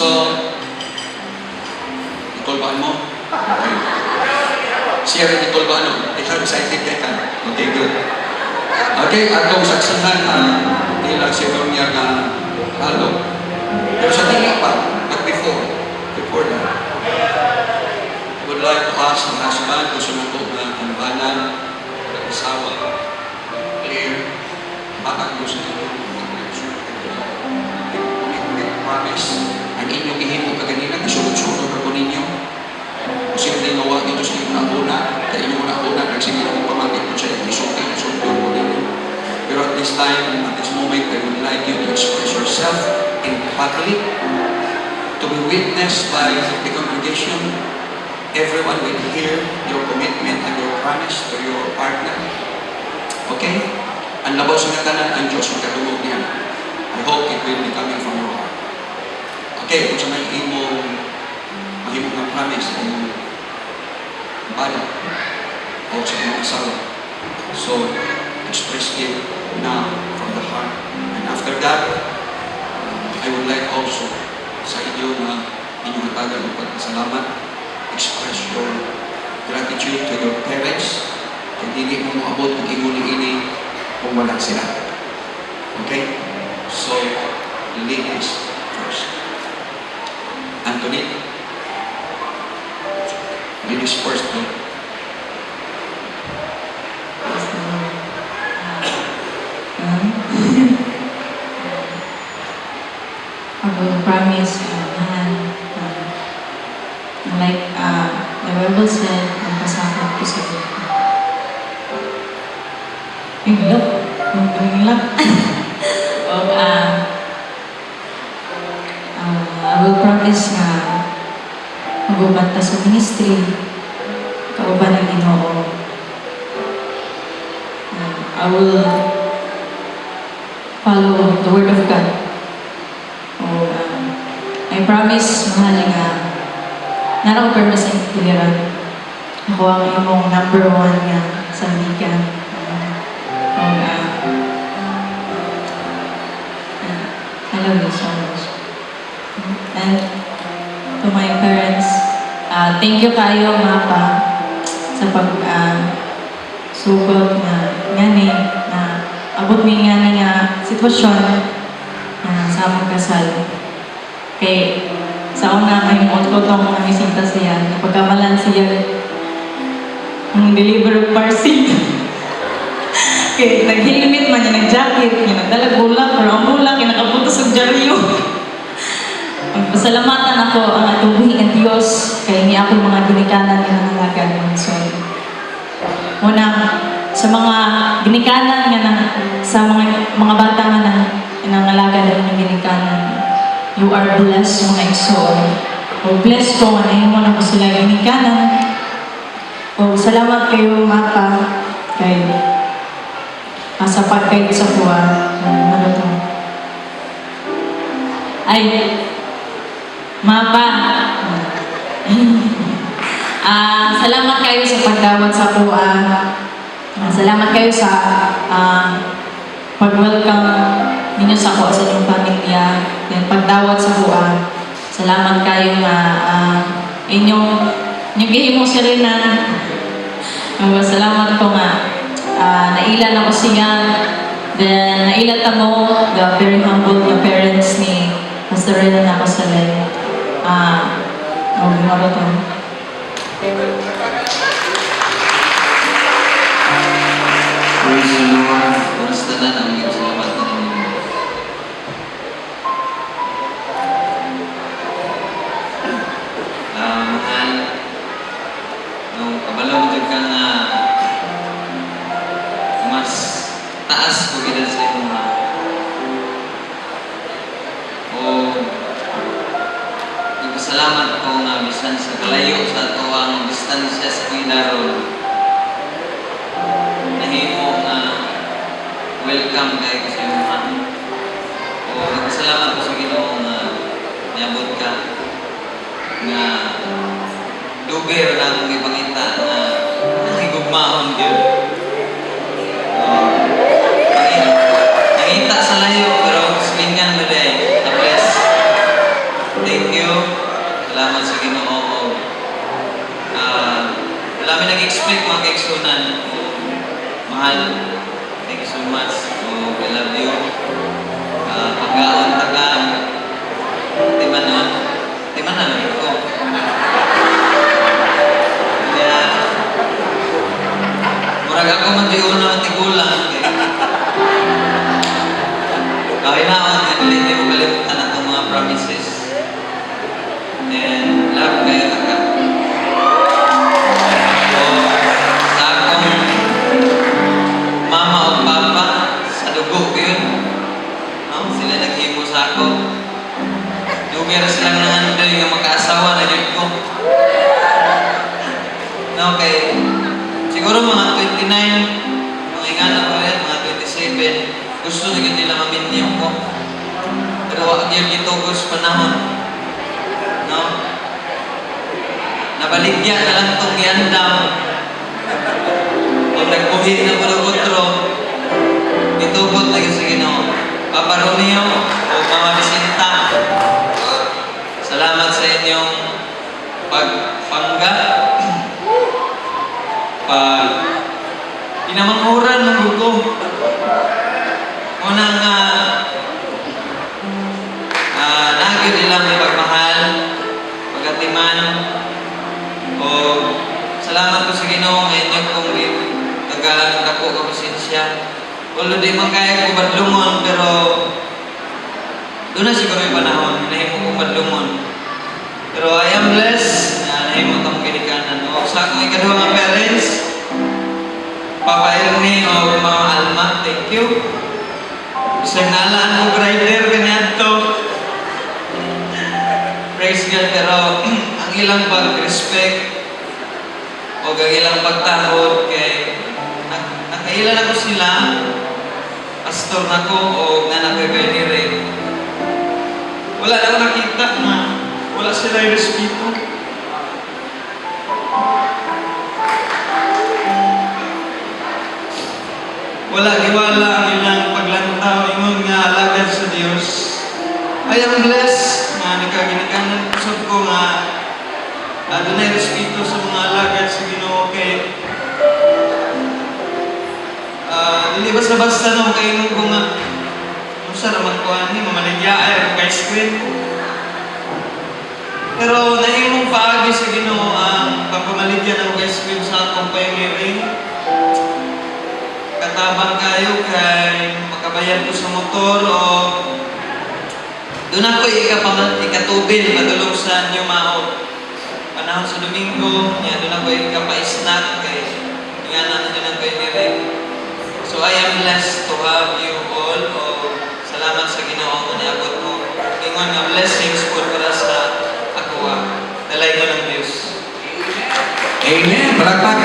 So, itulbaan mo? Okay. Siya rin itulbaan mo? Ikaw excited ka? Okay, good. Okay, atong saksihan tila si Donya nga halo. Pero sa tingin pa, but before that, I would like to ask ang husband kung sunato na tambalan, asawa, clear, bakit gusto nyo promise ang inyong ihimo kaganina, isulod-sulod ako ninyo. Kung siyempre nawa ito sa inyong una, sa inyong una, nagsige akong pamagin ko sa inyong isulod ako ninyo. Pero at this time, at this moment, I would like you to express yourself in public, to be witnessed by the congregation. Everyone will hear your commitment and your promise to your partner. Okay? Ang labaw sa tanan, ang Diyos ang katulog niya. I hope it will be coming from your heart. Okay, kung sa may mahimong ng promise ay bala o sa inyong asawa. So, express it now from the heart. And after that, I would like also sa inyo na inyong hatagan ng pagkasalamat, express your gratitude to your parents. Kung hindi mo maabot ang ingon ini kung wala sila. Okay? So, ladies first. Anthony? Ladies first, no? I will promise like the Bible said, magpasakot ko sa iyo. Yung lap. I will promise na magbubanta sa ministry, kauban ng Ginoo. I will follow the Word of God. I promise, mahal nga, naraw purpose ang ituliran. Ako ang imong number one nga sa ligan. I love you so much. And to my parents, thank you kayo mga pa sa sugod na ngani na abot mi ngani nga sitwasyon na sa among kasal. Kay sa una may ko tong namisinta siya, napagkamalan siya ang deliver parcel. Kay nag-helmet man niya, nag-jacket niya, nagdalag bulak, pero ang bulak, nakaputos ang dyaryo. Pasalamatan ako ang atong buhing ang Diyos, kay niya ako mga ginikanan nga nangalagan. So, muna, sa mga ginikanan nga sa mga bata nga nangalagan ng mga ginikanan, you are blessed, mga igsoon. O blessed ko, anayin mo na ko sila ginikanan. O salamat kayo, Mapa, kay masapat kayo sa buwan. Ano to? Ay, Mapa, salamat kayo sa pagdawat sa buwan. Salamat kayo sa pag-welcome ninyo sa ako sa inyong pamilya. Then pagdawat sa buwan. Salamat kayo na inyong gihimong sirinan. Salamat ko nga. Nailan ako siya. Then, nailan mo the very humble the parents ni Pastor Renan ako sa len. Ano ba ito? Praise the Lord. Kumusta na namin? Salamat na ninyo. Mahal, nung kabalaw mo ka nga mas taas ko gina sa iyong mga nagpasalamat ko nga bisan sa kalayo sa ato ang distansya sa Pinaron nahimo nga welcome kayo sa iyong mga nagpasalamat ko sa Ginoo nga niabot ka nga dugay na akong ipangita na nakigugmaon yun. Nakita sa layo pero slingan mo day. Tapos, thank you. sa Ginoo o wala mi nag-expect mga kaigsunan. Mahal, thank you so much. So, I love you. Pagkaon, tagaan. Timanan ko. Kaya, murag ako mag-iuna ng tigulang. Kahinaon, hindi mo kalimutan ang mga promises. And love kayo taga. So, sa akong mama o papa, sa dugo ko yun. No? Sila naghimo sa ako. Dugay silang nangandoy nga magkaasawa na yun ko. No, kay siguro mga 29, mga ingana ko yan, mga 27, gusto na yun nila maminyo ko. Pero wag yung gitugos panahon. No? Nabaligya na lang itong giandam. Kung nagbuhi na po ng utro, gitugot na yun sa Ginoo. Papa Romeo o Mama Vicenta, salamat sa inyong pagpangga, pinamanghuran ng gugo. Unang nagin nilang pagmahal, pagatiman, o salamat po sa Ginoo ngayon yung kung tagalang ako kapasensya. Although di man kaya ko badlungon, pero doon na siguro yung panahon, nahimo kong badlungon. Pero I am blessed na nahimo itong kinikanan. O sa akong ikaduha mga parents, Papa Ernie o Mama Alma, thank you. Isang nalaan mo rider ganyan to. Praise God, pero ang ilang pag-respect o ang ilang pagtahod kay nakailan ako sila, pastor na ko o nga nagkakainire. Wala na ako nakita na wala sila yung respeto. Wala giwala ang ilang paglantaw ingon nga alagad sa Dios. I am blessed na nakaginikanan ko nga adunay respeto sa mga alagad sa Ginoo kay dili basta-basta no kay ingon ko nga unsa ra man kuan ni mamaligya kay screen. Pero nahimong paagi sa Ginoo ang pagpamaligya ng kay screen sa akong pioneering. Katabang kayo kay makabayad ko sa motor o doon ako ikatubil madulog sa inyo mao panahon sa Domingo niya doon ako ikapa-snack kay nga na din ang pioneering. So I am blessed to have you all o salamat sa Ginoo nga niabot mo ingon nga blessings po para sa ako dalay ko ng Diyos. Amen. Palakpakan